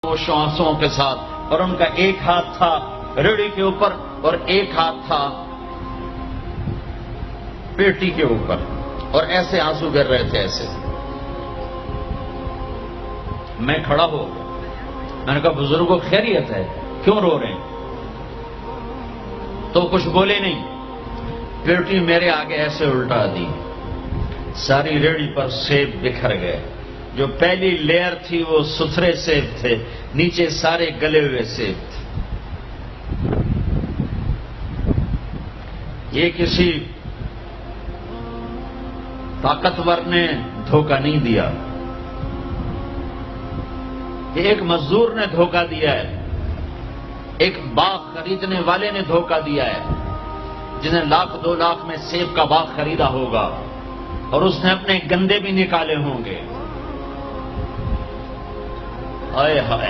وہ آنسوؤں کے ساتھ، اور ان کا ایک ہاتھ تھا ریڑھی کے اوپر اور ایک ہاتھ تھا پیٹی کے اوپر، اور ایسے آنسو گر رہے تھے ایسے۔ میں کھڑا ہو گیا، میں نے کہا بزرگوں خیریت ہے، کیوں رو رہے ہیں؟ تو کچھ بولے نہیں، پیٹی میرے آگے ایسے الٹا دی، ساری ریڑھی پر سیب بکھر گئے۔ جو پہلی لیئر تھی وہ ستھرے سیب تھے، نیچے سارے گلے ہوئے سیب تھے۔ یہ کسی طاقتور نے دھوکہ نہیں دیا، یہ ایک مزدور نے دھوکہ دیا ہے، ایک باغ خریدنے والے نے دھوکہ دیا ہے، جنہیں 1,00,000-2,00,000 میں سیب کا باغ خریدا ہوگا، اور اس نے اپنے گندے بھی نکالے ہوں گے۔ ہائے ہائے